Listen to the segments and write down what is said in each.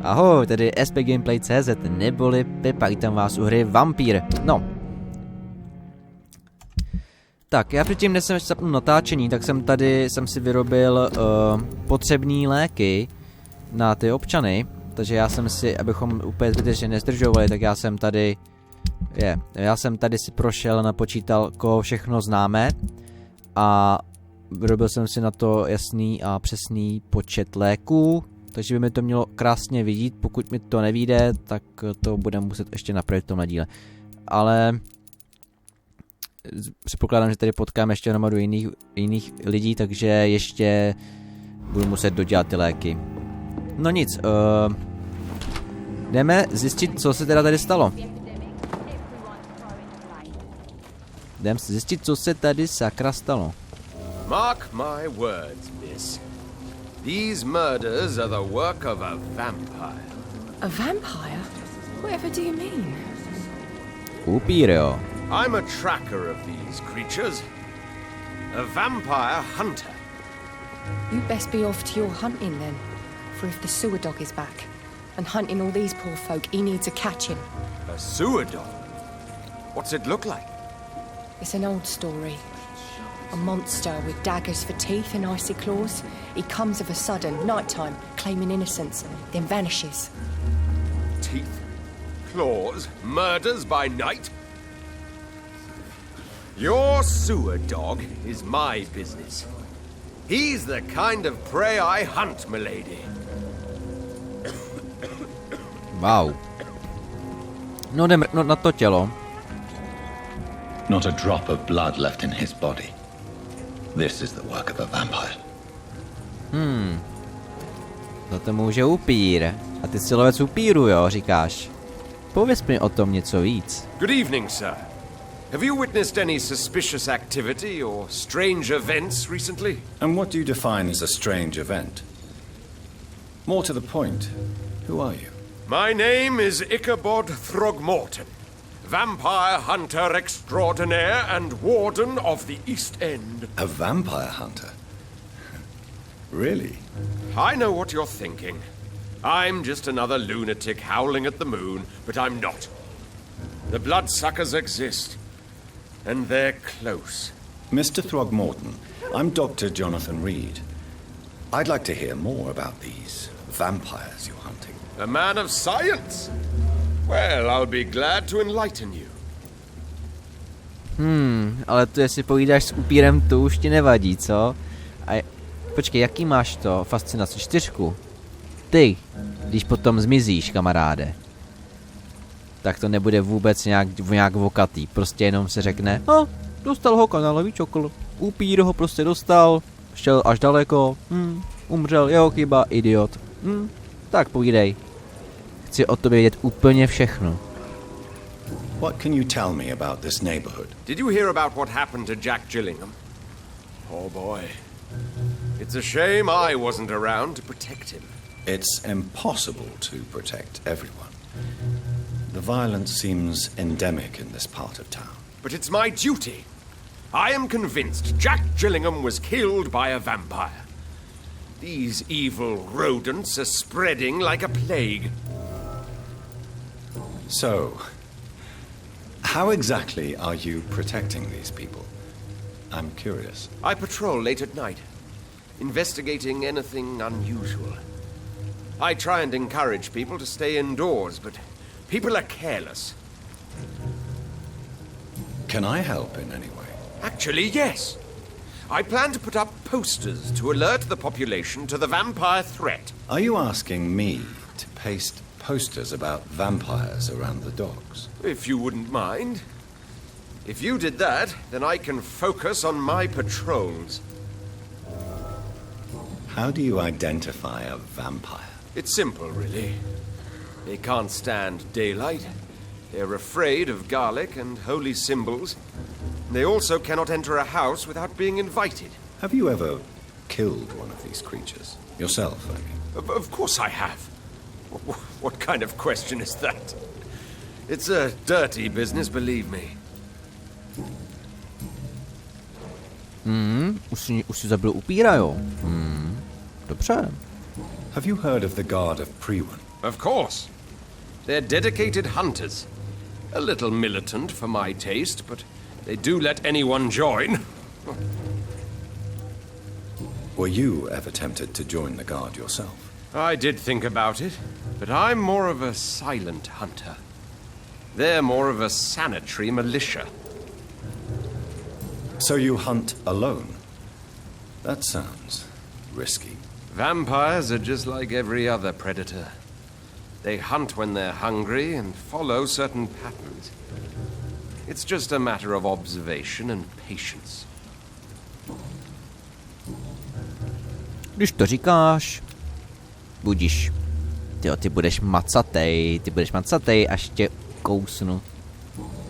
Ahoj, tady spgameplay.cz, neboli Pepa, vítám vás u hry Vampyr. No. Tak, já předtím, než jsem zapnul natáčení, tak jsem si vyrobil potřebný léky na ty občany. Takže já jsem si, abychom úplně zbytečně nezdržovali, tak já jsem tady si prošel, napočítal, koho všechno známe. A vyrobil jsem si na to jasný a přesný počet léků. Takže by mi to mělo krásně vidět, pokud mi to nevyjde, tak to budeme muset ještě napravit v tomhle díle. Ale předpokládám, že tady potkáme ještě hromadu jiných lidí, takže ještě budu muset dodělat ty léky. No nic, jdeme zjistit, co se teda tady stalo. Jdeme zjistit, co se tady sakra stalo. Mark my words, miss. These murders are the work of a vampire. A vampire? Whatever do you mean? Upír, jo. I'm a tracker of these creatures. A vampire hunter. You'd best be off to your hunting then. For if the sewer dog is back and hunting all these poor folk, he needs a catching. A sewer dog? What's it look like? It's an old story. A monster with daggers for teeth and icy claws. He comes of a sudden, nighttime, claiming innocence, then vanishes. Teeth, claws, murders by night? Your sewer dog is my business. He's the kind of prey I hunt, milady. Wow. No jdem mrknout na to tělo. Not a drop of blood left in his body. This is the work of a vampire. To může upír. A ty si lovec upíru, jo, říkáš. Pověz mi o tom něco víc. Good evening, sir. Have you witnessed any suspicious activity or strange events recently? And what do you define as a strange event? More to the point, who are you? My name is Ichabod Throgmorton, vampire hunter extraordinaire and warden of the East End. A vampire hunter? Really? I know what you're thinking. I'm just another lunatic howling at the moon, but I'm not. The bloodsuckers exist, and they're close. Mr. Throgmorton, I'm Dr. Jonathan Reed. I'd like to hear more about these vampires you're hunting. A man of science? Well, I'll be glad to enlighten you. Ale to jestli povídáš s upírem, to už ti nevadí, co? Počkej, jaký máš to? Fascinaci 4? Ty, když potom zmizíš, kamaráde, tak to nebude vůbec nějak vokatý. Prostě jenom se řekne, dostal ho kanálový čokl. Upír ho prostě dostal, šel až daleko, umřel, jeho chyba, idiot. Tak povídej. Chci o tobě vědět úplně všechno. What can you tell me about this neighborhood? Did you hear about what happened to Jack Gillingham? Oh boy. It's a shame I wasn't around to protect him. It's impossible to protect everyone. The violence seems endemic in this part of town. But it's my duty. I am convinced Jack Gillingham was killed by a vampire. These evil rodents are spreading like a plague. So, how exactly are you protecting these people? I'm curious. I patrol late at night, investigating anything unusual. I try and encourage people to stay indoors, but people are careless. Can I help in any way? Actually, yes. I plan to put up posters to alert the population to the vampire threat. Are you asking me to paste posters about vampires around the docks? If you wouldn't mind. If you did that, then I can focus on my patrols. How do you identify a vampire? It's simple, really. They can't stand daylight. They're afraid of garlic and holy symbols. They also cannot enter a house without being invited. Have you ever killed one of these creatures? Yourself, I mean. Of course I have. What kind of question is that? It's a dirty business, believe me. Už si zabil upíra, jo? Dobře. Have you heard of the God of Priwen? Of course. They're dedicated hunters. A little militant for my taste, but they do let anyone join. Were you ever tempted to join the guard yourself? I did think about it, but I'm more of a silent hunter. They're more of a sanitary militia. So you hunt alone? That sounds risky. Vampires are just like every other predator. They hunt when they're hungry and follow certain patterns. It's just a matter of observation and patience. Když to říkáš, budíš. Tyjo, ty budeš macatej, až tě kousnu.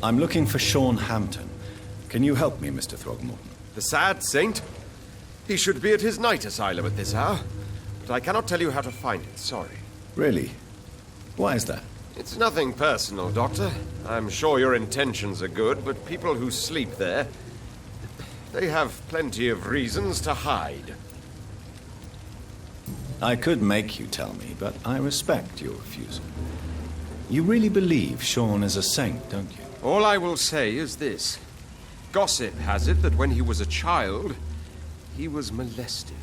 I'm looking for Sean Hampton. Can you help me, Mr. Throgmorton? The sad saint? He should be at his night asylum at this hour, but I cannot tell you how to find it, sorry. Really? Why is that? It's nothing personal, Doctor. I'm sure your intentions are good, but people who sleep there, they have plenty of reasons to hide. I could make you tell me, but I respect your refusal. You really believe Sean is a saint, don't you? All I will say is this. Gossip has it that when he was a child, he was molested.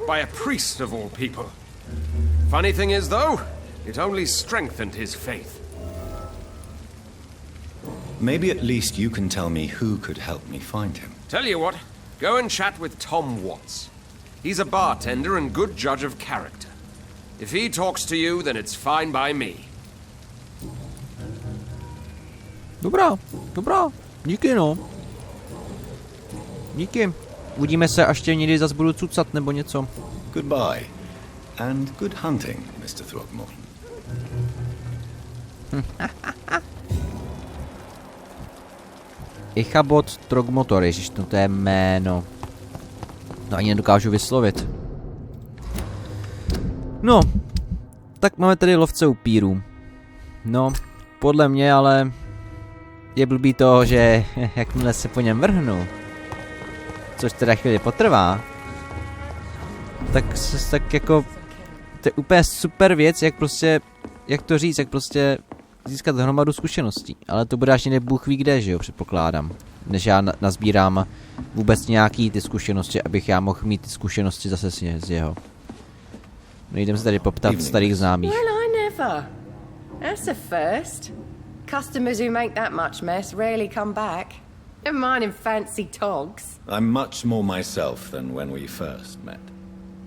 By a priest of all people. Funny thing is, though, it only strengthened his faith. Maybe at least you can tell me who could help me find him. Tell you what, go and chat with Tom Watts. He's a bartender and good judge of character. If he talks to you, then it's fine by me. Dobrá, díky no. Díky. Uvidíme se, až tě někdy zas budu cucat nebo něco. Goodbye. And good hunting, Mr. Throgmorton. Ichabod Throgmotor, ježiš, to je jméno. No ani nedokážu vyslovit. No, tak máme tady lovce upírů. No, podle mě ale je blbý to, že jakmile se po něm vrhnu, což teda chvíli potrvá, tak jako to je úplně super věc, jak prostě, jak to říct, jak prostě získat hromadu zkušeností. Ale to bude až někde Bůh ví kde, že jo, předpokládám. Než já nazbírám vůbec nějaký ty zkušenosti, abych já mohl mít ty zkušenosti zase z jeho. No jdem se tady poptat starých známých. Well, I never. That's a first. Customers who make that much mess rarely come back. Never mind in fancy togs. I'm much more myself than when we first met.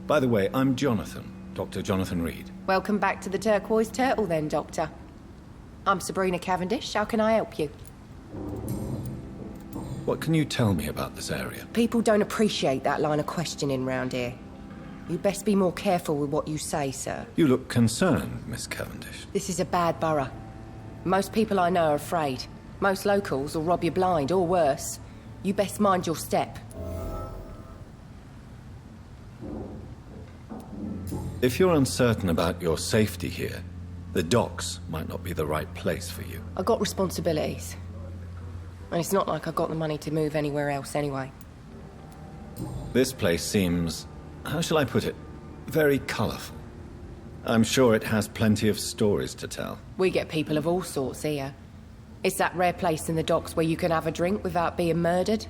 By the way, I'm Jonathan, Dr. Jonathan Reed. Welcome back to the Turquoise Turtle then, Doctor. I'm Sabrina Cavendish. How can I help you? What can you tell me about this area? People don't appreciate that line of questioning round here. You best be more careful with what you say, sir. You look concerned, Miss Cavendish. This is a bad borough. Most people I know are afraid. Most locals will rob you blind, or worse. You best mind your step. If you're uncertain about your safety here, the docks might not be the right place for you. I got responsibilities. And it's not like I got the money to move anywhere else anyway. This place seems, how shall I put it, very colourful. I'm sure it has plenty of stories to tell. We get people of all sorts here. It's that rare place in the docks where you can have a drink without being murdered.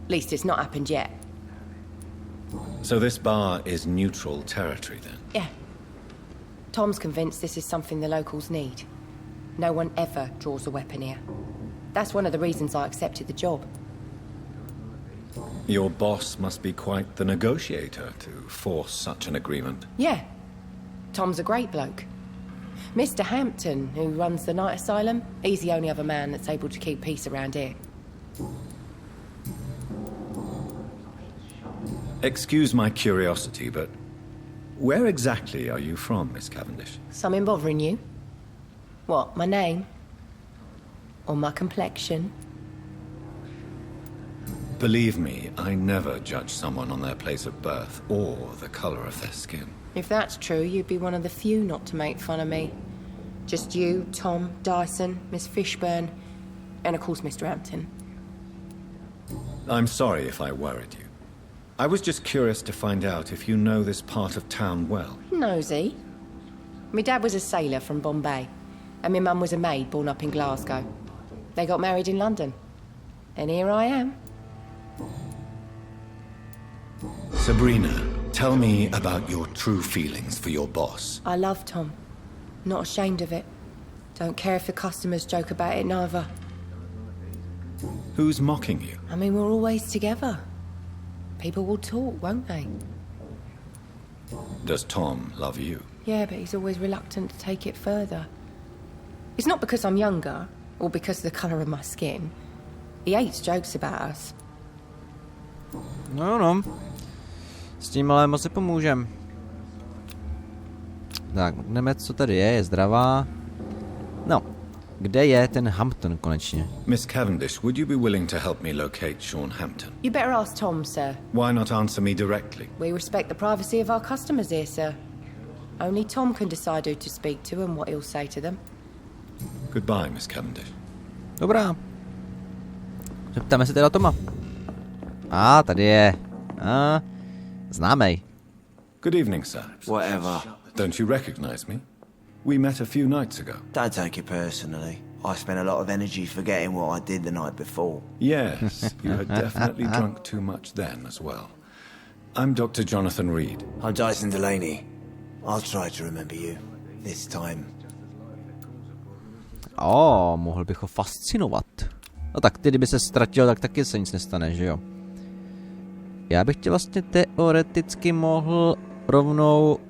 At least it's not happened yet. So this bar is neutral territory then? Yeah. Tom's convinced this is something the locals need. No one ever draws a weapon here. That's one of the reasons I accepted the job. Your boss must be quite the negotiator to force such an agreement. Yeah. Tom's a great bloke. Mr. Hampton, who runs the night asylum, he's the only other man that's able to keep peace around here. Excuse my curiosity, but where exactly are you from, Miss Cavendish? Something bothering you? What, my name? Or my complexion? Believe me, I never judge someone on their place of birth or the colour of their skin. If that's true, you'd be one of the few not to make fun of me. Just you, Tom, Dyson, Miss Fishburne, and of course Mr. Hampton. I'm sorry if I worried you. I was just curious to find out if you know this part of town well. Nosy. My dad was a sailor from Bombay, and my mum was a maid born up in Glasgow. They got married in London. And here I am. Sabrina, tell me about your true feelings for your boss. I love Tom. Not ashamed of it. Don't care if the customers joke about it neither. Who's mocking you? I mean, we're always together. People will talk, won't they? Does Tom love you? Yeah, but he's always reluctant to take it further. It's not because I'm younger, or because of the colour of my skin. He hates jokes about us. No. S tím ale moc nepomůžem. Tak, jdeme, co tady je zdravá. No, kde je ten Hampton konečně? Miss Cavendish, would you be willing to help me locate Sean Hampton? You better ask Tom, sir. Why not answer me directly? We respect the privacy of our customers here, sir. Only Tom can decide who to speak to and what he'll say to them. Goodbye, Miss Cavendish. Dobrá. Zeptáme se teda Toma. Tady je. Známej. Good evening, sir. Whatever. Don't you recognize me? We met a few nights ago. Don't take it personally. I spent a lot of energy forgetting what I did the night before. Yes, you had definitely drunk too much then as well. I'm Dr. Jonathan Reed. I'm Dyson Delaney. I'll try to remember you. This time. Mohl bych ho fascinovat. No tak ty, kdyby se ztratil, tak taky se nic nestane, že jo? Já bych tě vlastně teoreticky mohl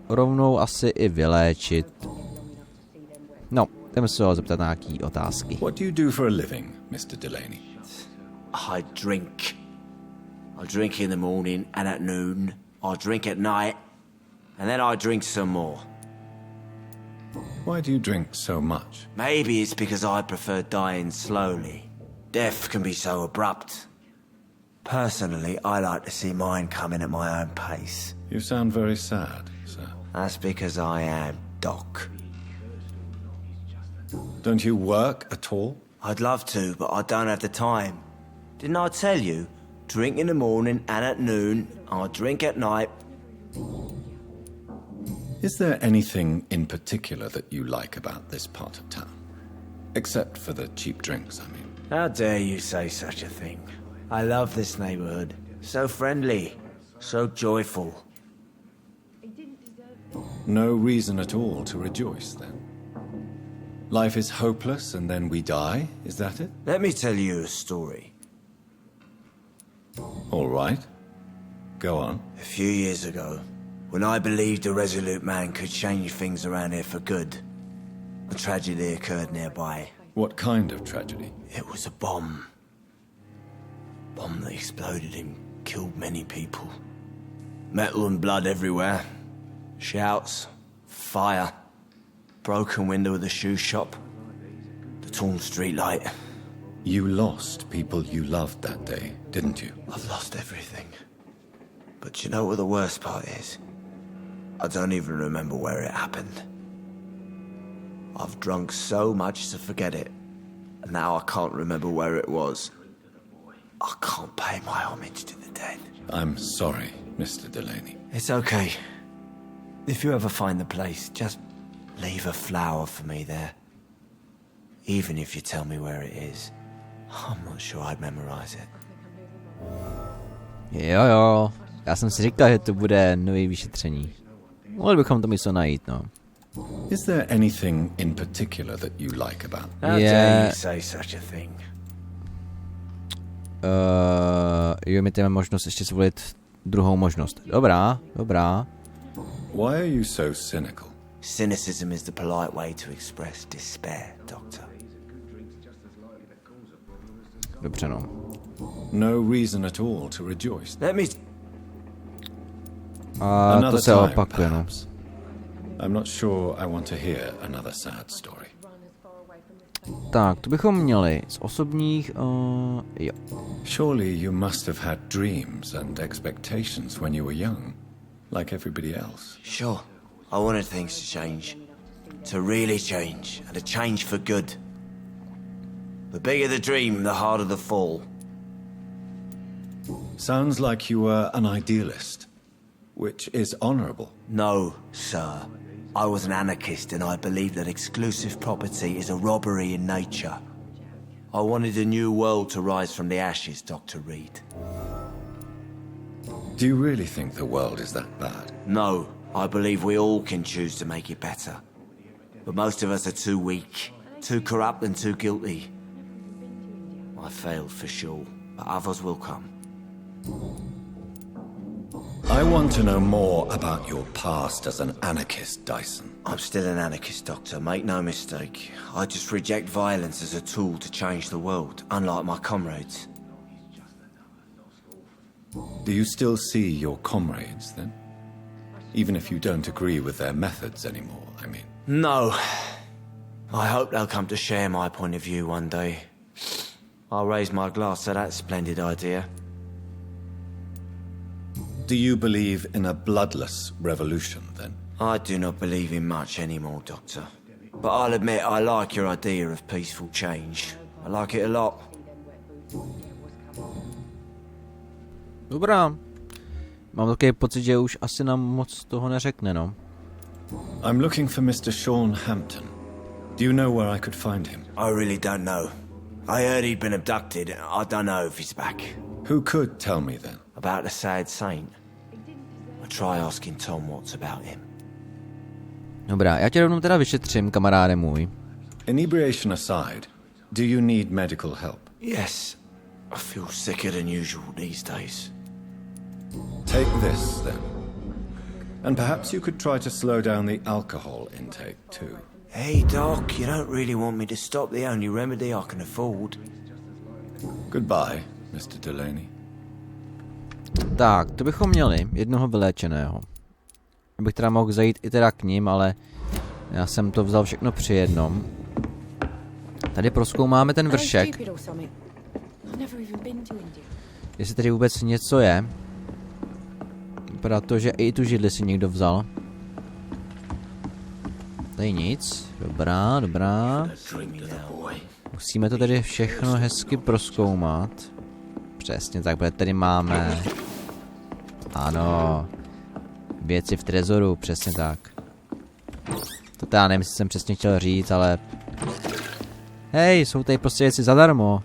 rovnou asi i vyléčit. No, jdeme se ho zeptat na nějaký otázky. What do you do for a living, Mr. Delaney? I drink. I drink in the morning and at noon. I drink at night. And then I drink some more. Why do you drink so much? Maybe it's because I prefer dying slowly. Death can be so abrupt. Personally, I like to see mine coming at my own pace. You sound very sad, sir. That's because I am Doc. Don't you work at all? I'd love to, but I don't have the time. Didn't I tell you? Drink in the morning and at noon. I drink at night. Is there anything in particular that you like about this part of town? Except for the cheap drinks, I mean. How dare you say such a thing? I love this neighborhood. So friendly. So joyful. No reason at all to rejoice, then. Life is hopeless and then we die, is that it? Let me tell you a story. All right. Go on. A few years ago, when I believed a resolute man could change things around here for good, a tragedy occurred nearby. What kind of tragedy? It was a bomb. Bomb that exploded and killed many people. Metal and blood everywhere. Shouts, fire, broken window of the shoe shop, the torn street light. You lost people you loved that day, didn't you? I've lost everything. But you know what the worst part is? I don't even remember where it happened. I've drunk so much to forget it, and now I can't remember where it was. I can't pay my homage to the dead. I'm sorry, Mr. Delaney. It's okay. If you ever find the place, just leave a flower for me there. Even if you tell me where it is, I'm not sure I'd memorize it. Jo. Já jsem si říkal, že to bude nový vyšetření. Mohli bychom to místo najít, no. Is there anything in particular that you like about? How dare you say such a thing? Jo, my máme možnost ještě zvolit druhou možnost. Dobrá. Why are you so cynical? Cynicism is the polite way to express despair, Doctor. Dobře, no. No reason at all to rejoice. Let me... To se opakuje, no. I'm not sure I want to hear another sad story. Tak, to bychom měli z osobních, jo. Surely you must have had dreams and expectations when you were young, like everybody else. Sure. I wanted things to change. To really change, and to change for good. The bigger the dream, the harder the fall. Sounds like you were an idealist, which is honorable. No, sir. I was an anarchist and I believed that exclusive property is a robbery in nature. I wanted a new world to rise from the ashes, Dr. Reed. Do you really think the world is that bad? No, I believe we all can choose to make it better. But most of us are too weak, too corrupt and too guilty. I failed for sure, but others will come. I want to know more about your past as an anarchist, Dyson. I'm still an anarchist, Doctor, make no mistake. I just reject violence as a tool to change the world, unlike my comrades. Do you still see your comrades, then? Even if you don't agree with their methods anymore, I mean. No. I hope they'll come to share my point of view one day. I'll raise my glass to that splendid idea. Do you believe in a bloodless revolution, then? I do not believe in much anymore, Doctor. But I'll admit I like your idea of peaceful change. I like it a lot. Dobrá. Mám takový pocit, že už asi nám moc toho neřekne, no. I'm looking for Mr. Sean Hampton. Do you know where I could find him? I really don't know. I heard he'd been abducted. I don't know if he's back. Who could tell me, then? About the sad saint? I'll try asking Tom Watts about him. Dobrá, já tě rovnou teda vyšetřím, kamaráde můj. Inebriation aside, do you need medical help? Yes. I feel sicker than usual these days. Take this, then. And perhaps you could try to slow down the alcohol intake, too. Hey, Doc, you don't really want me to stop the only remedy I can afford. Goodbye, Mr. Delaney. Tak, to bychom měli jednoho vyléčeného. Abych teda mohl zajít i teda k ním, ale já jsem to vzal všechno při jednom. Tady prozkoumáme ten vršek. Jestli tady vůbec něco je. Protože i tu židli si někdo vzal. Tady nic. Dobrá, dobrá. Musíme to tady všechno hezky prozkoumat. Přesně tak, protože tady máme... Ano. Věci v trezoru, přesně tak. To já nevím, jestli jsem přesně chtěl říct, ale... Hej, jsou tady prostě věci zadarmo.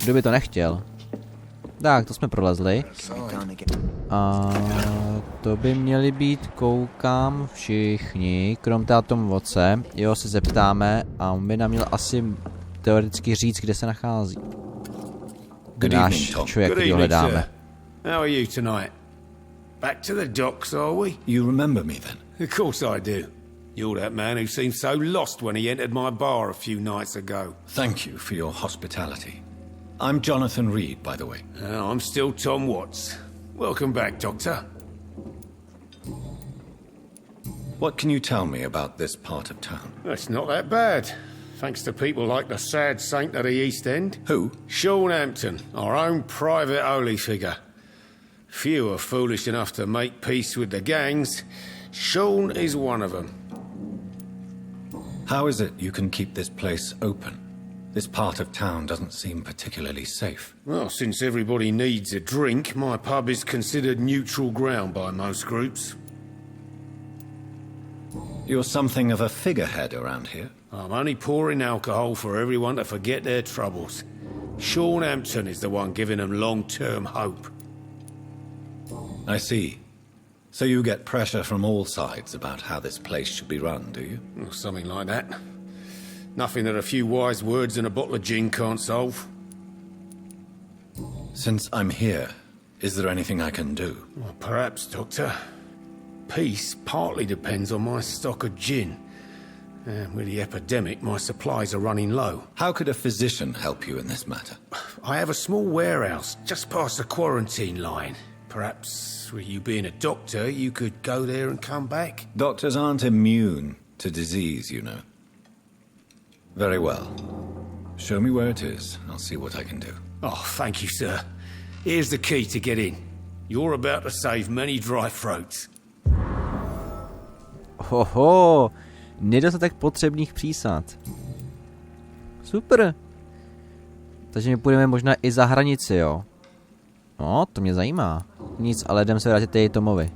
Kdo by to nechtěl? Tak, to jsme prolezli. A to by měli být, koukám, všichni, krom teda Tom Watse. Jo, se zeptáme a on by nám měl asi teoreticky říct, kde se nachází. Náš člověk, který ho hledáme. How are you tonight? Back to the docks, are we? You remember me, then? Of course I do. You're that man who seemed so lost when he entered my bar a few nights ago. Thank you for your hospitality. I'm Jonathan Reed, by the way. I'm still Tom Watts. Welcome back, Doctor. What can you tell me about this part of town? It's not that bad. Thanks to people like the sad saint of the East End. Who? Sean Hampton, our own private holy figure. Few are foolish enough to make peace with the gangs. Sean is one of them. How is it you can keep this place open? This part of town doesn't seem particularly safe. Well, since everybody needs a drink, my pub is considered neutral ground by most groups. You're something of a figurehead around here. I'm only pouring alcohol for everyone to forget their troubles. Sean Hampton is the one giving them long-term hope. I see. So you get pressure from all sides about how this place should be run, do you? Or something like that. Nothing that a few wise words and a bottle of gin can't solve. Since I'm here, is there anything I can do? Well, perhaps, Doctor. Peace partly depends on my stock of gin. And with the epidemic, my supplies are running low. How could a physician help you in this matter? I have a small warehouse just past the quarantine line. Perhaps, with you being a doctor, you could go there and come back? Doctors aren't immune to disease, you know. Very well. Show me where it is. I'll see what I can do. Oh, thank you, sir. Here's the key to get in. You're about to save many dry throats. Hoho, nedostatek potřebných přísad. Super. Takže my půjdeme možná i za hranici, jo? No, to mě zajímá. Nic, ale jdem se vrátit tady Tomovi.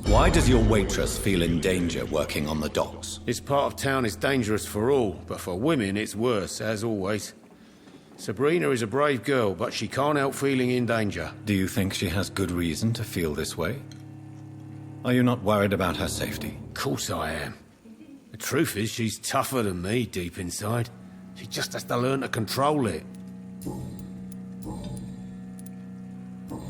Why does your waitress feel in danger working on the docks? This part of town is dangerous for all, but for women it's worse, as always. Sabrina is a brave girl, but she can't help feeling in danger. Do you think she has good reason to feel this way? Are you not worried about her safety? Of course I am. The truth is, she's tougher than me deep inside. She just has to learn to control it.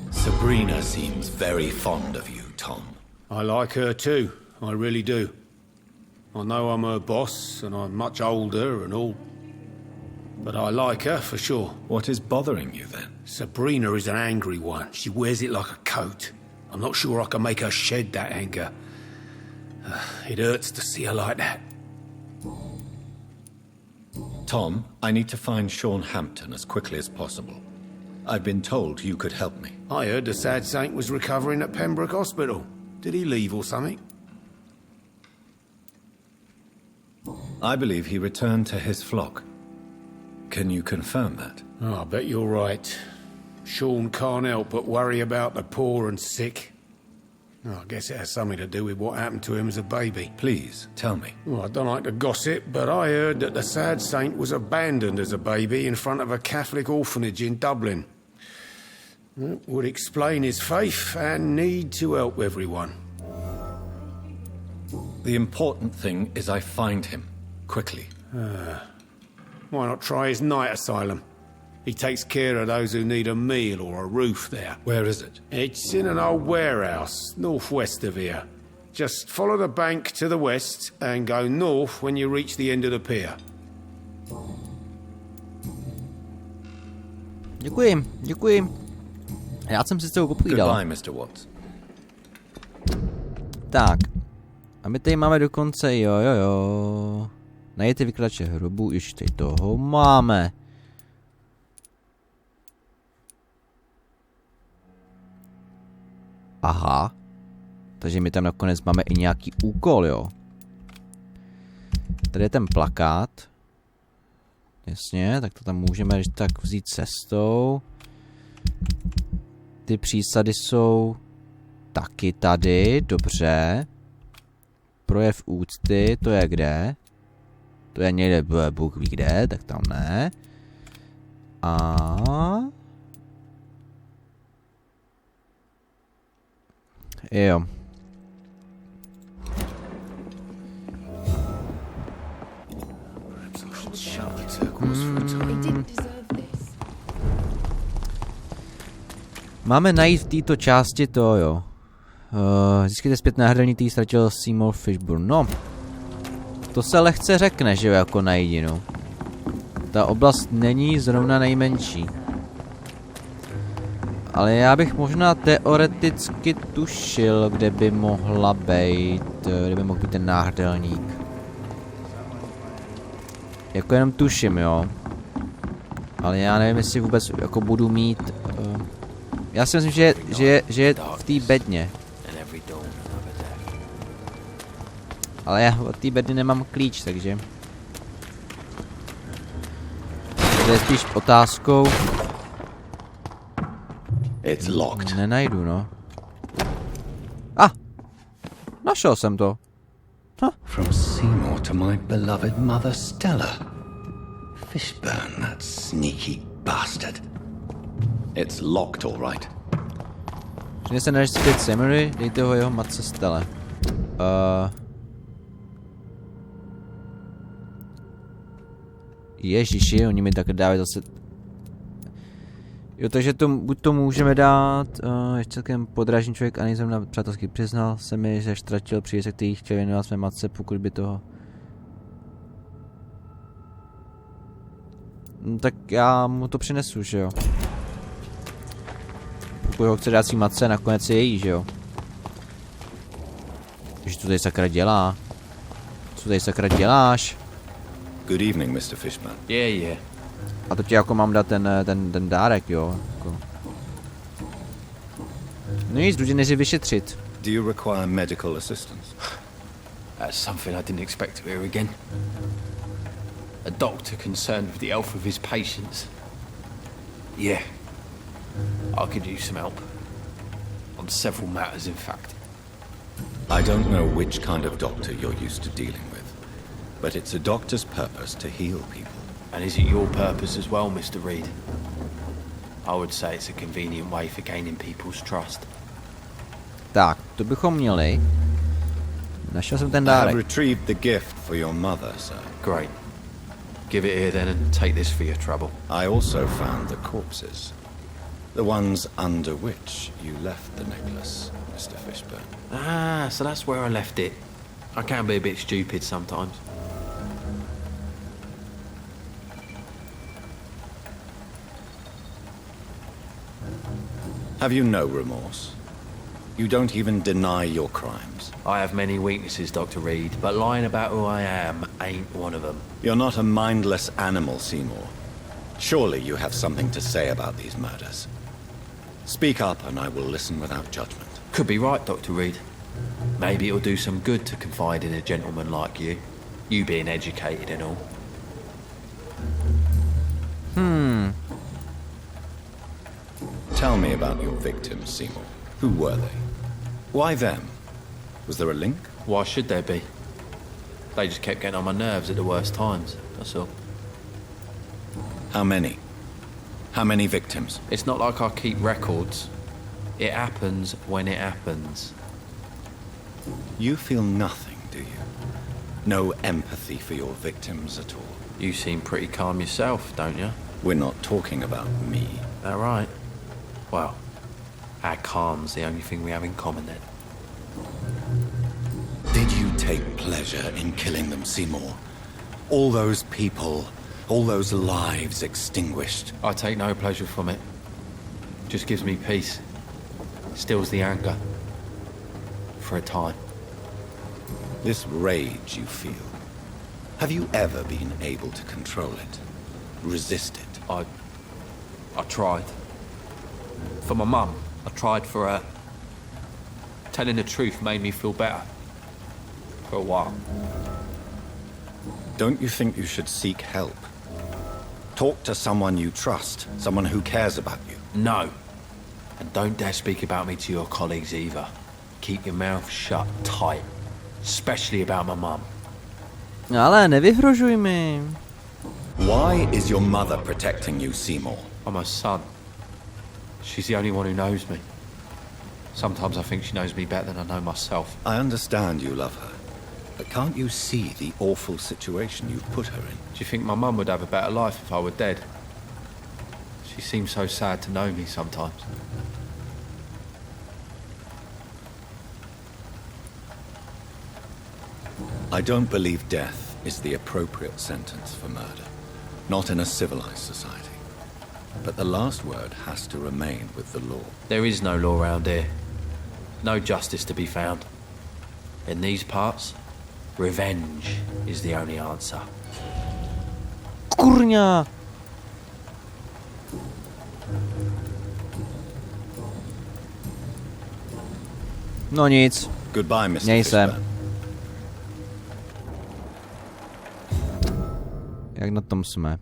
Sabrina seems very fond of you, Tom. I like her too, I really do. I know I'm her boss, and I'm much older and all. But I like her, for sure. What is bothering you, then? Sabrina is an angry one. She wears it like a coat. I'm not sure I can make her shed that anger. It hurts to see her like that. Tom, I need to find Sean Hampton as quickly as possible. I've been told you could help me. I heard the sad saint was recovering at Pembroke Hospital. Did he leave or something? I believe he returned to his flock. Can you confirm that? Oh, I bet you're right. Sean can't help but worry about the poor and sick. Oh, I guess it has something to do with what happened to him as a baby. Please, tell me. Well, I don't like to gossip, but I heard that the sad saint was abandoned as a baby in front of a Catholic orphanage in Dublin. That would explain his faith and need to help everyone. The important thing is I find him, quickly. Why not try his night asylum? He takes care of those who need a meal or a roof there. Where is it? It's in an old warehouse, northwest of here. Just follow the bank to the west and go north when you reach the end of the pier. Děkuji. Já jsem si s tebou popovídal. Goodbye, Mr. Watts. Tak. A my tady máme dokonce, jo. Najděte vykladače hrobu, už tady toho máme. Aha. Takže my tam nakonec máme i nějaký úkol, jo. Tady je ten plakát. Jasně, tak to tam můžeme když tak vzít cestou. Ty přísady jsou taky tady, dobře. Projev úcty, to je kde? To je někde, Bůh ví kde, tak tam ne. A... Jo. Máme najít v této části to, jo. Získejte zpět náhradní, který ztratil Seymour Fishburne. No. To se lehce řekne, že jo, jako na jedinu. Ta oblast není zrovna nejmenší. Ale já bych možná teoreticky tušil, kde by mohla být, kde by mohl být ten náhrdelník. Jako jenom tuším, jo. Ale já nevím, jestli vůbec jako budu mít... já si myslím, že je v té bedně. Ale já od té bedny nemám klíč, takže... To je spíš otázkou... It's locked. Nenajdu, no. Našel jsem to. From Seymour to my beloved mother Stella. Fishburne, that sneaky bastard. It's locked, all right. Přinese náš zpět Seymour, dejte ho jeho matce Stelle. Ježiši, oni mi tak dávají zase... Jo, takže buď to můžeme dát, ještě celkem podrážný člověk a nejsem na přátelský, přiznal se mi, že ztratil přívěsek, který chtěl věnovat své matce, pokud by toho... No, tak já mu to přinesu, že jo. Pokud ho chce dát svý matce, nakonec je její, že jo. Že to tady sakra dělá. Co tady sakra děláš? Good evening, Mr. Fishburne. Yeah. A to ti jako mám dát ten dárek, jo. Jako. No nic, jdu tě než vyšetřit. Do you require medical assistance? That's something I didn't expect to hear again. A doctor concerned with the health of his patients. Yeah. I could use some help. On several matters, in fact. I don't know which kind of doctor you're used to dealing with, but it's a doctor's purpose to heal people. And is it your purpose as well, Mr. Reed? I would say it's a convenient way for gaining people's trust. Tak, to bychom měli. Našel jsem ten I have dárek. retrieved the gift for your mother, sir. Great. Give it here then and take this for your trouble. I also found the corpses. The ones under which you left the necklace, Mr. Fishburne. Ah, so that's where I left it. I can be a bit stupid sometimes. Have you no remorse? You don't even deny your crimes. I have many weaknesses, Dr. Reed, but lying about who I am ain't one of them. You're not a mindless animal, Seymour. Surely you have something to say about these murders. Speak up and I will listen without judgment. Could be right, Dr. Reed. Maybe it'll do some good to confide in a gentleman like you. You being educated and all. Tell me about your victims, Seymour. Who were they? Why them? Was there a link? Why should there be? They just kept getting on my nerves at the worst times, that's all. How many? How many victims? It's not like I keep records. It happens when it happens. You feel nothing, do you? No empathy for your victims at all? You seem pretty calm yourself, don't you? We're not talking about me. That right? Well, our calm's the only thing we have in common then. Did you take pleasure in killing them, Seymour? All those people, all those lives extinguished. I take no pleasure from it. Just gives me peace. Stills the anger. For a time. This rage you feel, have you ever been able to control it? Resist it? I tried. For my mum, I tried for her. Telling the truth made me feel better. For a while. Don't you think you should seek help? Talk to someone you trust, someone who cares about you. No. And don't dare speak about me to your colleagues either. Keep your mouth shut tight. Especially about my mum. Ale nevyhrožuj mi. Why is your mother protecting you, Seymour? I'm her son. She's the only one who knows me. Sometimes I think she knows me better than I know myself. I understand you love her, but can't you see the awful situation you've put her in? Do you think my mum would have a better life if I were dead? She seems so sad to know me sometimes. I don't believe death is the appropriate sentence for murder. Not in a civilized society. But the last word has to remain with the law. There is no law around here. No justice to be found. In these parts, revenge is the only answer. Kurňa. No nic. Goodbye, Mr. Měj se. Fishburne. Jak na tom jsme?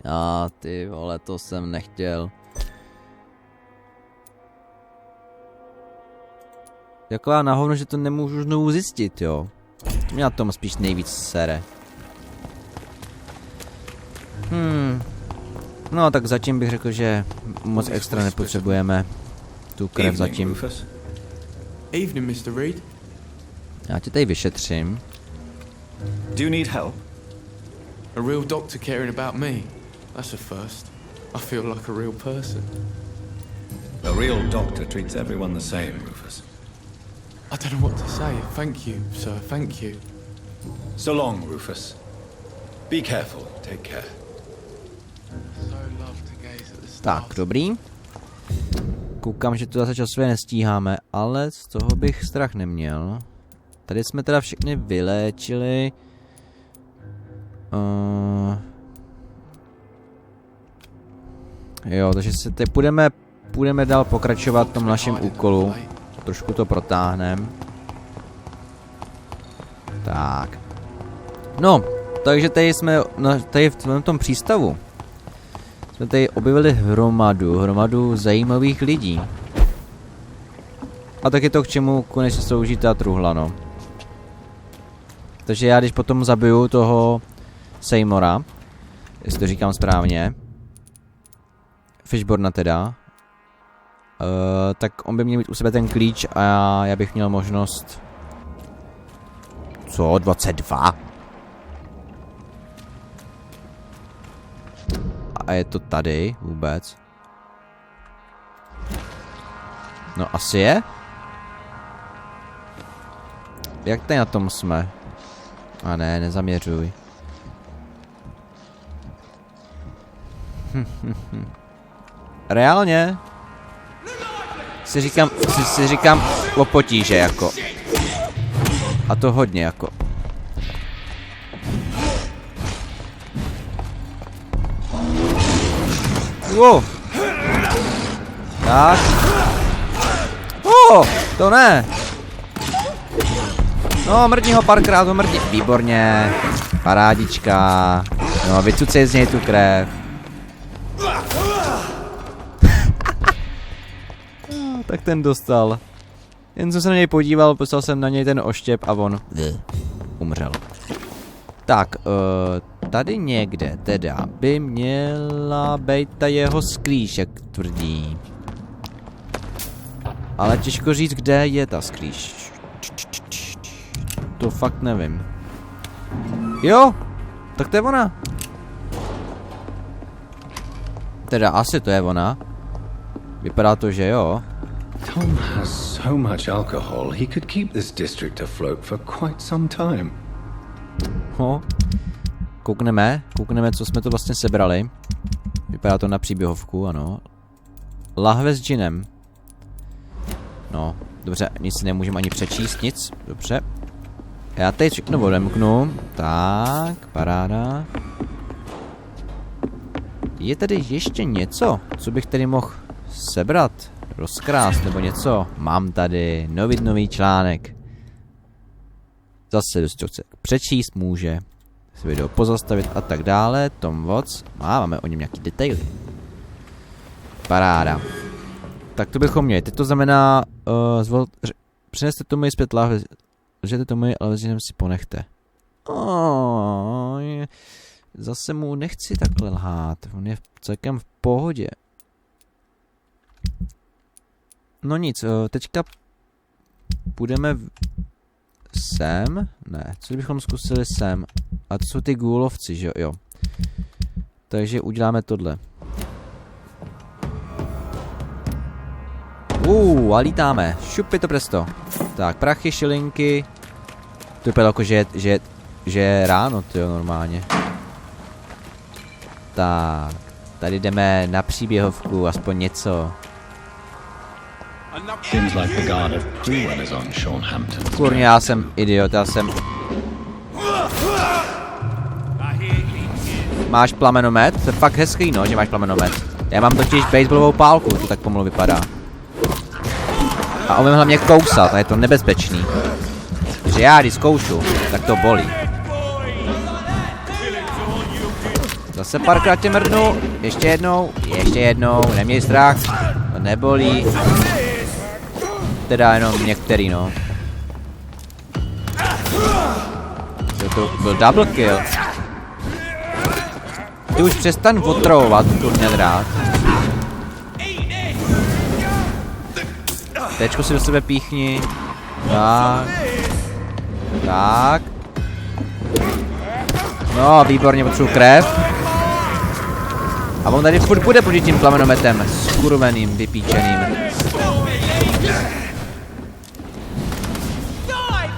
Já, ty vole, to jsem nechtěl. Taková na hovno, že to nemůžu znovu zjistit, jo. To mě na tom spíš nejvíc sere. No, tak zatím bych řekl, že moc extra nepotřebujeme tu krev zatím. Rufus. Evening, Mr. Reed. Já tě tady vyšetřím. Do you need help? A real doctor caring about me. That's a first. I feel like a real person. A real doctor treats everyone the same, Rufus. I don't know what to say. Thank you, sir. Thank you. So long, Rufus. Be careful. Take care. So love to gaze at the stars. Tak, dobrý. Koukám, že to zase časově nestíháme, ale z toho bych strach neměl. Tady jsme teda všechny vyléčili. Jo, takže se teď půjdeme dál pokračovat v tom našem úkolu. Trošku to protáhneme. Tak. No, takže tady jsme tady v tom přístavu. jsme tady objevili hromadu zajímavých lidí. A tak je to k čemu konečně slouží ta truhla, no. Takže já když potom zabiju toho Seymoura, jestli to říkám správně, Fishborna teda, tak on by měl mít u sebe ten klíč a já bych měl možnost... Co? 22? A je to tady vůbec? No asi je? Jak tady na tom jsme? A ne, nezaměřuj. Reálně? Si říkám o potíže jako. A to hodně jako. Wow. Tak. To ne. No, mrdni ho párkrát, mrdni. Výborně. Parádička. No, vycucej z něj tu krev. Tak ten dostal. Jen jsem se na něj podíval, poslal jsem na něj ten oštěp a on umřel. Tak, tady někde teda by měla být ta jeho sklíž, jak tvrdí. Ale těžko říct, kde je ta sklíž. To fakt nevím. Jo, tak to je ona. Teda asi to je ona. Vypadá to, že jo. Tom has so much alcohol, he could keep this district afloat for quite some time. Koukneme, co jsme to vlastně sebrali. Vypadá to na příběhovku, ano. Lahve s džinem. No, dobře, nic si nemůžeme ani přečíst, nic, dobře. Já teď všechno odemknu. Tak, paráda. Je tady ještě něco, co bych tady mohl sebrat, rozkrást nebo něco? Mám tady nový článek. Zase dost přečíst může. Si video pozastavit a tak dále. Tom Watts. Máme o něm nějaký detaily. Paráda. Tak to bychom měli. Teď to znamená přineste to mi zpět lahve. Lžete to mi, ale si ponechte. Zase mu nechci takhle lhát. On je celkem v pohodě. No nic, teďka půjdeme sem. Ne, co bychom zkusili sem? A to jsou ty gůlovci, že jo? Takže uděláme tohle. A lítáme. Šupy to presto. Tak, prachy, šilinky. To vypadá jako, že je ráno, tyjo, normálně. Tak, tady jdeme na příběhovku, aspoň něco. Seems like the guard of Pruen is on Sean Hampton. Kurně, já jsem idiot, Máš plamenomet? To je fakt hezký, no, že máš plamenomet. Já mám totiž baseballovou pálku, to tak pomalu vypadá. A umím hlavně kousat a je to nebezpečný. Takže já, když zkoušu, tak to bolí. Zase párkrát tě mrdnu, ještě jednou, neměj strach, to nebolí. Teda jenom některý, no. To byl double kill. Ty už přestaň otravovat, kurně drát. Tečko si do sebe píchni. Tak. No, výborně, potřebuji krev. A on tady furt bude proti tím plamenometem. Skurveným, vypíčeným.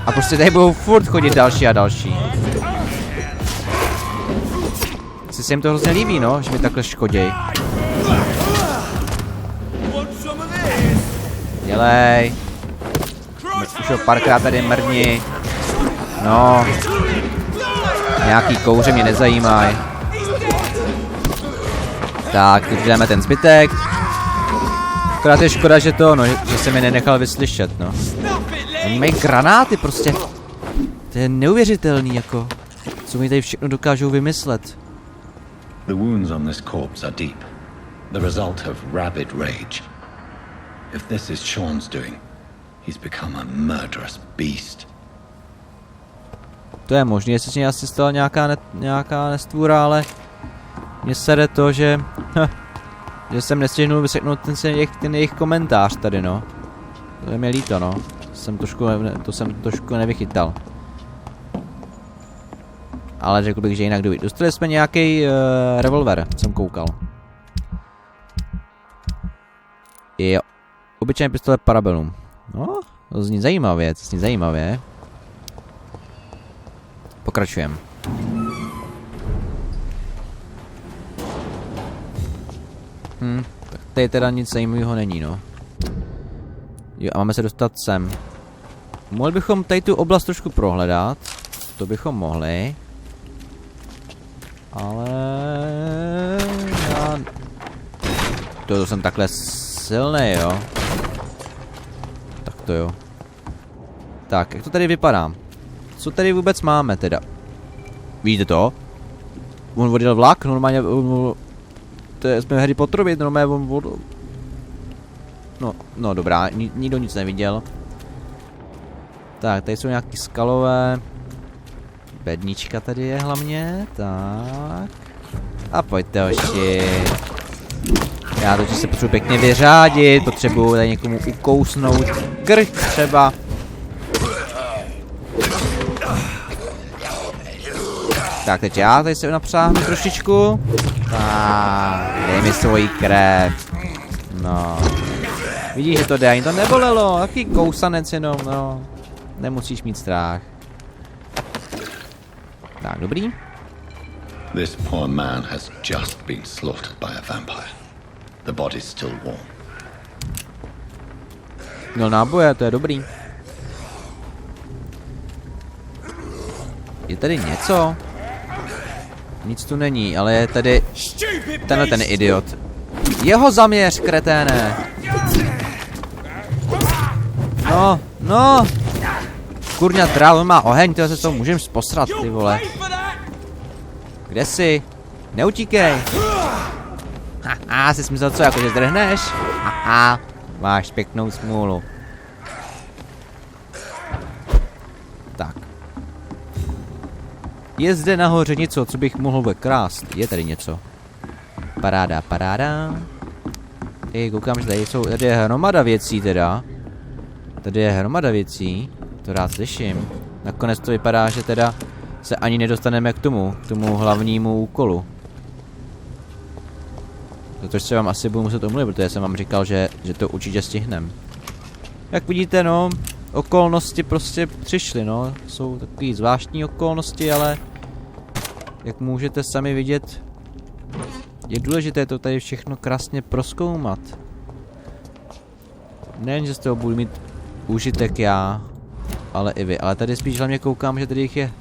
A prostě tady budou furt chodit další a další. Se jim to hrozně líbí, no, že mi takhle škoděj. Dělej. Už ho párkrát tady mrdni. No. Nějaký kouře mě nezajímají. Tak, teď dáme ten zbytek. Akorát je škoda, že to, no, že se mi nenechal vyslyšet, no. Oni mají granáty prostě. To je neuvěřitelný, jako. Co mi tady všechno dokážou vymyslet. The wounds on this corpse are deep. The result of rabid rage. If this is Sean's doing, he's become a murderous beast. To je možné, jestli se mě asi stala nějaká nestvůra, ale mně sere to, že že jsem nestihnul vyseknout ten jejich komentář tady, no. To je mi líto, no. To jsem trošku nevychytal. Ale řekl bych, že jinak jdu. Dostali jsme nějaký revolver, jsem koukal. Jo. Obyčejný pistolet Parabellum. No, to zní zajímavě, Pokračujeme. Tak tady teda nic zajímavého není, no. Jo, a máme se dostat sem. Mohli bychom tady tu oblast trošku prohledat. To bychom mohli. Ale... To jsem takhle silný, jo. Tak to jo. Tak, jak to tady vypadá? Co tady vůbec máme teda? Víte to? On odjel vlak, normálně... To je, jsme Harry Potterovi, normálně No dobrá, nikdo nic neviděl. Tak, tady jsou nějaký skalové... Bednička tady je hlavně, tak... A pojďte hoši. Já totiž se potřebuji pěkně vyřádit, potřebuji tady někomu ukousnout krk třeba. Tak, teď já tady se napřáhnu trošičku. Tak, dej mi svoji krev. No. Vidíš, že to jde, ani to nebolelo, taký kousanec jenom, no. Nemusíš mít strach. Tak, dobrý. This poor man has just been slaughtered by a vampire. The body's still warm. Měl náboje, to je dobrý. Je tady něco? Nic tu není, ale je tady tenhle ten idiot. Jeho zaměř, kreténe! No! Kurňa trál, on má oheň, tyhle se to můžem posrat, ty vole. Kde jsi? Neutíkej! Haha, jsi myslel co, jakože zdrhneš? Haha, máš pěknou smůlu. Tak. Je zde nahoře něco, co bych mohl vykrást. Je tady něco. Paráda. Koukám, že tady je hromada věcí teda. To rád slyším. Nakonec to vypadá, že teda se ani nedostaneme k tomu hlavnímu úkolu. Protože se vám asi budu muset omluvit, protože jsem vám říkal, že to určitě stihnem. Jak vidíte, no, okolnosti prostě přišly, no. Jsou takové zvláštní okolnosti, ale jak můžete sami vidět, je důležité to tady všechno krásně prozkoumat. Nejen, že z toho budu mít užitek já, ale i vy. Ale tady spíš hlavně koukám, že tady jich je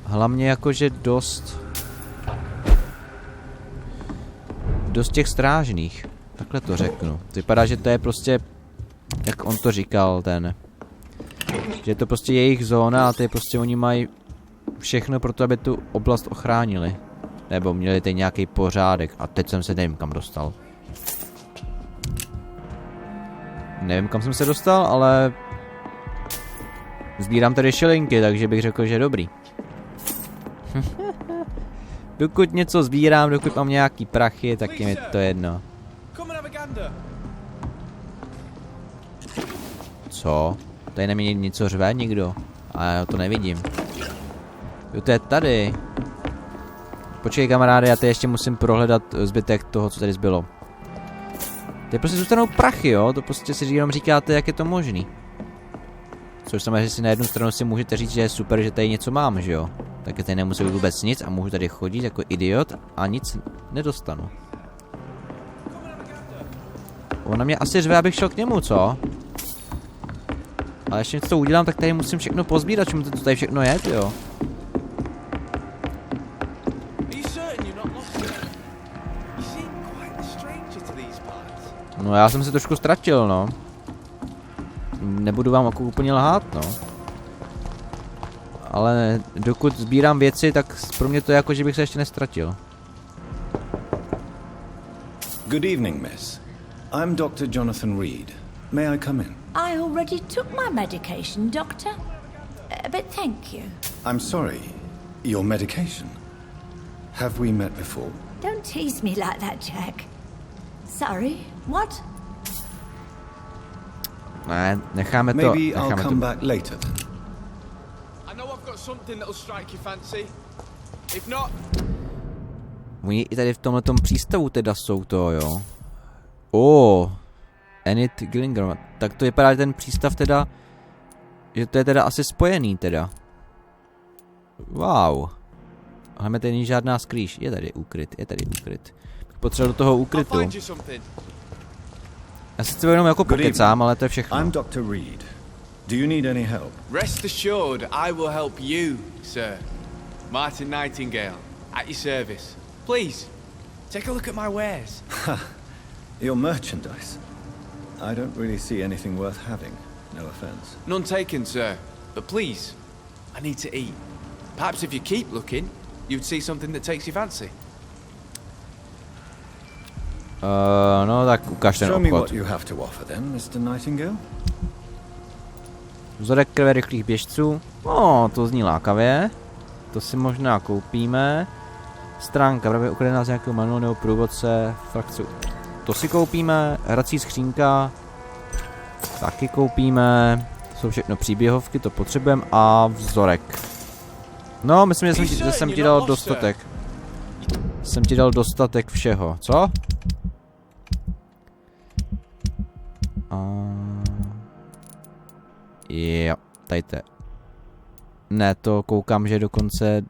hlavně jakože dost těch strážných. Takhle to řeknu. Vypadá, že to je prostě, jak on to říkal, že je to prostě jejich zóna a ty prostě oni mají všechno pro to, aby tu oblast ochránili. Nebo měli tady nějaký pořádek. A teď jsem se nevím kam dostal. Nevím kam jsem se dostal, ale sbírám tady šilinky, takže bych řekl, že dobrý. Dokud něco sbírám, dokud mám nějaký prachy, tak je mi to jedno. Co? Tady na mě něco řve někdo? A já to nevidím. Jo, to je tady. Počkej kamaráde, já tady ještě musím prohledat zbytek toho, co tady zbylo. Tady prostě zůstanou prachy, jo? To prostě si jenom říkáte, jak je to možný. Což znamená, že si na jednu stranu si můžete říct, že je super, že tady něco mám, že jo? Tak tady nemusí být vůbec nic a můžu tady chodit jako idiot a nic nedostanu. Ona mě asi řve, abych šel k němu, co? Ale ještě něco udělám, tak tady musím všechno pozbírat, čemu to tady všechno je, jo? No já jsem se trošku ztratil, no. Nebudu vám jako úplně lhát, no. Ale dokud sbírám věci, tak pro mě to je jako, že bych se ještě nestratil. Good evening, miss. I'm Dr. Jonathan Reed. May I come in? I already took my medication, Doctor. But thank you. I'm sorry. Your medication? Have we met before? Don't tease me like that, Jack. Sorry, what? Ne, necháme to. Maybe I'll come back later then. I know I've got something that'll strike your fancy. If not... Oni i tady v tomhletom přístavu teda jsou to, jo. Enid Gillinger. Tak to vypadá, že ten přístav teda, že to je teda asi spojený teda. Wow. Ale tady není žádná skrýš. Je tady úkryt. Potřeba do toho úkrytu. Já si to jenom jako pokecám, ale to je všechno. I'm Dr. Reed. Do you need any help? Rest assured, I will help you, sir. Martin Nightingale, at your service. Please, take a look at my wares. Your merchandise. I don't really see anything worth having. No offense. None taken, sir. But please, I need to eat. Perhaps if you keep looking, you'd see something that takes your fancy. No tak ukaž ten Show me what obchod. you have to offer then, Mr. Nightingale. Vzorek krve rychlých běžců. To zní lákavě. To si možná koupíme. Stránka, právě ukradená z nějakého manuálu nebo průvodce. Frakci. To si koupíme. Hrací skřínka. Taky koupíme. To jsou všechno příběhovky, to potřebujeme. A vzorek. No, myslím, že jsem ti dal dostatek. Jsem ti dal dostatek všeho. Co? Jo, tady to je. Ne, to koukám, že dokonce...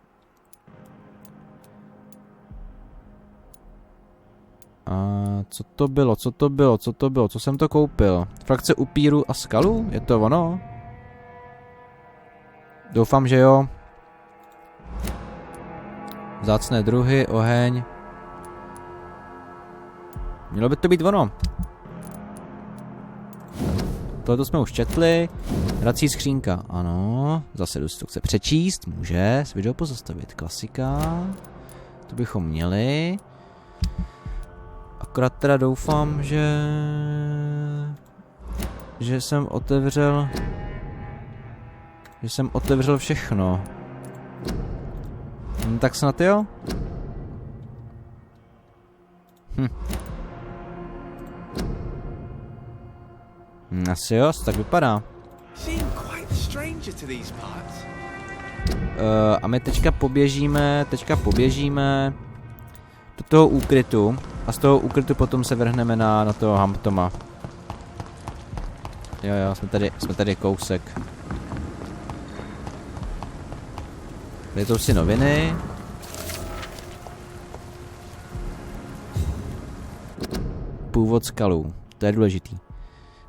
Co to bylo? Co jsem to koupil? Frakce upíru a skalů? Je to ono? Doufám, že jo. Vzácné druhy, oheň. Mělo by to být ono. Tohle jsme už četli. Hrací skřínka, ano. Zase to chce přečíst, může. S video pozastavit, klasika. To bychom měli. Akorát teda doufám, že jsem otevřel všechno. Tak snad jo? Asi jo, tak vypadá. A my teďka poběžíme do toho úkrytu a z toho úkrytu potom se vrhneme na toho Hamptona. Jo, jsme tady kousek. Tady jsou si noviny. Původ skalů, to je důležitý.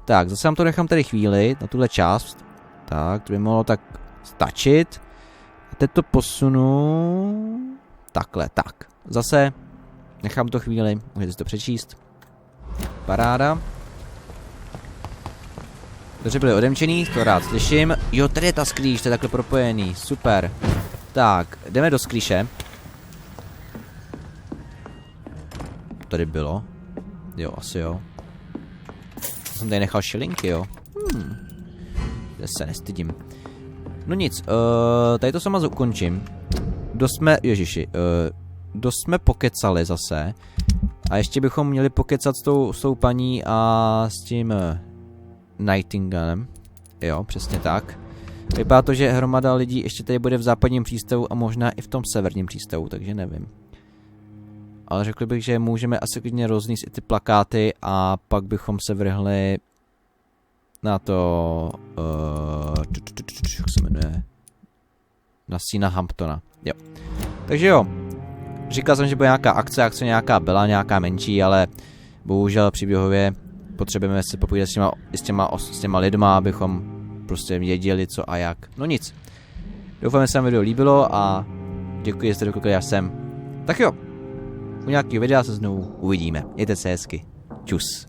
Tak, zase vám to nechám tady chvíli, na tuhle část. Tak, to by mohlo tak stačit. A teď to posunu... Takhle, tak. Zase nechám to chvíli, můžete si to přečíst. Paráda. Dobře byli odemčený, to rád slyším. Jo, tady je ta skrýš, to je takhle propojený, super. Tak, jdeme do skrýše. Tady bylo. Jo, asi jo. Jsem tady nechal šilinky, jo. Já se nestydím. No nic, tady to sama ukončím. Dost jsme pokecali zase. A ještě bychom měli pokecat s tou paní a s tím Nightingalem. Jo, přesně tak. Vypadá to, že hromada lidí ještě tady bude v západním přístavu a možná i v tom severním přístavu, takže nevím. Ale řekl bych, že můžeme asi klidně rozníst i ty plakáty a pak bychom se vrhli na to... jak se jmenuje? Na sína Hamptona. Jo. Takže jo. Říkal jsem, že bude nějaká akce nějaká byla, nějaká menší, ale bohužel příběhově potřebujeme se popovídat s těma lidma, abychom prostě věděli co a jak. No nic. Doufám, že se vám video líbilo a děkuji, že jste dokoukali až sem. Tak jo. U nějakého videa se znovu uvidíme. Mějte se hezky. Čus.